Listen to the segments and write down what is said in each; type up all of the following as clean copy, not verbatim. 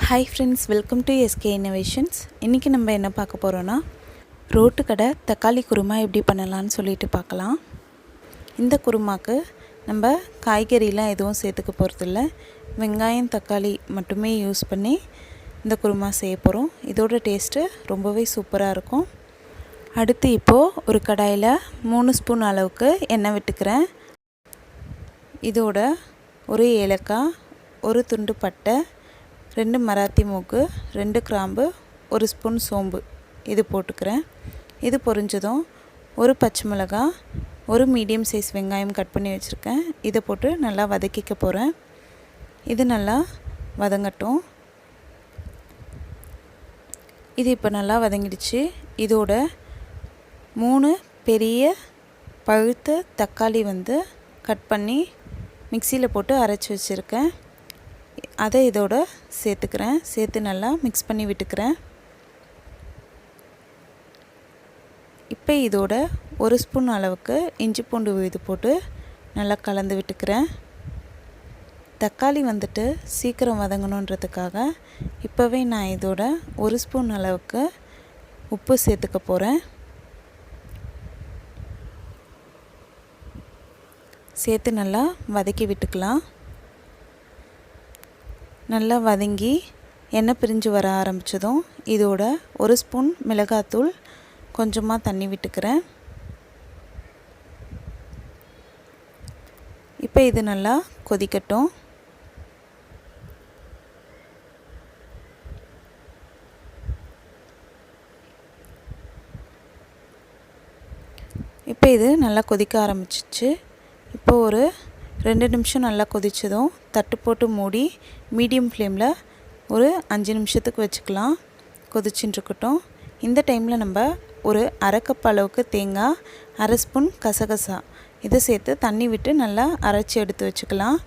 Hi friends, welcome to SK Innovations. இன்னைக்கு நம்ம என்ன பார்க்க போறோம்னா ரோட்டு கடை தக்காளி குருமா எப்படி பண்ணலாம்னு சொல்லிட்டு பார்க்கலாம். இந்த குருமாக்கு நம்ம காய்கறிலாம் எதுவும் சேர்த்துக்க போறதில்ல. வெங்காயம் தக்காளி மட்டுமே யூஸ் பண்ணி இந்த குருமா செய்ய போறோம். இதோட டேஸ்ட் ரொம்பவே சூப்பரா இருக்கும். அடுத்து இப்போ ஒரு கடாயில 3 ஸ்பூன் அளவுக்கு எண்ணெய் விட்டுக்கிறேன். இதோட ஒரு ஏலக்காய், ஒரு துண்டு பட்டை, 2 மராத்தி moggu, 2 கிராம்பு, 1 ஸ்பூன் சோம்பு இது போட்டுக்கிறேன். இது பொரிஞ்சதும் ஒரு பச்சை மிளகாய், ஒரு மீடியம் சைஸ் வெங்காயம் கட் பண்ணி வச்சுருக்கேன். இதை போட்டு நல்லா வதக்கிக்க போகிறேன். இது நல்லா வதங்கட்டும். இது இப்போ நல்லா வதங்கிடுச்சு. இதோட 3 பெரிய பழுத்த தக்காளி கட் பண்ணி மிக்சியில் போட்டு அரைச்சி வச்சுருக்கேன். அதை இதோட சேர்த்துக்கிறேன். சேர்த்து நல்லா மிக்ஸ் பண்ணி விட்டுக்கிறேன். இப்போ இதோட 1 ஸ்பூன் அளவுக்கு இஞ்சி பூண்டு விழுது போட்டு நல்லா கலந்து விட்டுக்கிறேன். தக்காளி சீக்கிரம் வதங்கணுன்றதுக்காக இப்போவே நான் இதோட 1 ஸ்பூன் அளவுக்கு உப்பு சேர்த்துக்க போகிறேன். சேர்த்து நல்லா வதக்கி விட்டுக்கலாம். நல்லா வதங்கி எண்ணெய் பிரிஞ்சு வர ஆரம்பித்ததும் இதோட 1 ஸ்பூன் மிளகாத்தூள், கொஞ்சமாக தண்ணி விட்டுக்கிறேன். இப்போ இது நல்லா கொதிக்கட்டும். இப்போ இது நல்லா கொதிக்க ஆரம்பிச்சிச்சு. இப்போ ஒரு 2 நிமிஷம் நல்லா கொதிச்சதும் தட்டு போட்டு மூடி மீடியம் ஃப்ளேமில் ஒரு 5 நிமிஷத்துக்கு வச்சுக்கலாம். கொதிச்சுட்டு இருக்கட்டும். இந்த டைமில் நம்ம ஒரு அரை கப் அளவுக்கு தேங்காய், அரை ஸ்பூன் கசகசா இதை சேர்த்து தண்ணி விட்டு நல்லா அரைச்சி எடுத்து வச்சுக்கலாம்.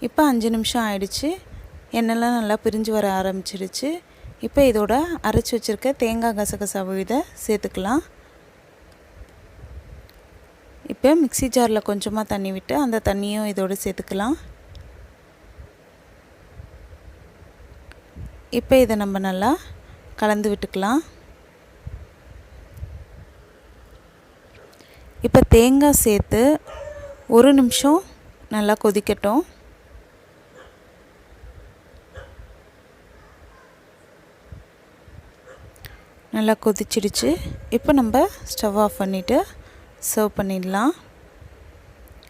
இப்போ 5 நிமிஷம் ஆயிடுச்சு. எண்ணெய்லாம் நல்லா பிரிஞ்சு வர ஆரம்பிச்சிடுச்சு. இப்போ இதோட அரைச்சி வச்சுருக்க தேங்காய் கசகசா விழுதை சேர்த்துக்கலாம். இப்போ மிக்ஸி ஜாரில் கொஞ்சமாக தண்ணி விட்டு அந்த தண்ணியும் இதோடு சேர்த்துக்கலாம். இப்போ இதை நம்ம நல்லா கலந்து விட்டுக்கலாம். இப்போ தேங்காய் சேர்த்து 1 நிமிஷம் நல்லா கொதிக்கட்டும். நல்லா கொதிச்சிடுச்சு. இப்போ நம்ம ஸ்டவ் ஆஃப் பண்ணிவிட்டு சர்வ் பண்ணிடலாம்.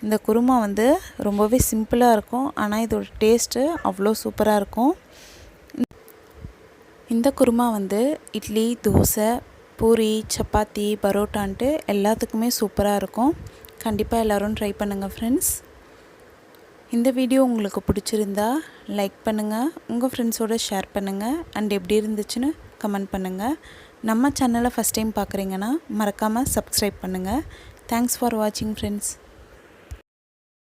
இந்த குருமா ரொம்பவே சிம்பிளாக இருக்கும். ஆனால் இதோட டேஸ்ட்டு அவ்வளோ சூப்பராக இருக்கும். இந்த குருமா இட்லி, தோசை, பூரி, சப்பாத்தி, பரோட்டான்ட்டு எல்லாத்துக்குமே சூப்பராக இருக்கும். கண்டிப்பாக எல்லோரும் ட்ரை பண்ணுங்கள் ஃப்ரெண்ட்ஸ். இந்த வீடியோ உங்களுக்கு பிடிச்சிருந்தா லைக் பண்ணுங்கள், உங்கள் ஃப்ரெண்ட்ஸோடு ஷேர் பண்ணுங்கள், அண்ட் எப்படி இருந்துச்சுன்னு கமெண்ட் பண்ணுங்கள். நம்ம சேனலை ஃபஸ்ட் டைம் பார்க்குறீங்கன்னா மறக்காமல் சப்ஸ்கிரைப் பண்ணுங்கள். தேங்க்ஸ் ஃபார் வாட்சிங் ஃப்ரெண்ட்ஸ்.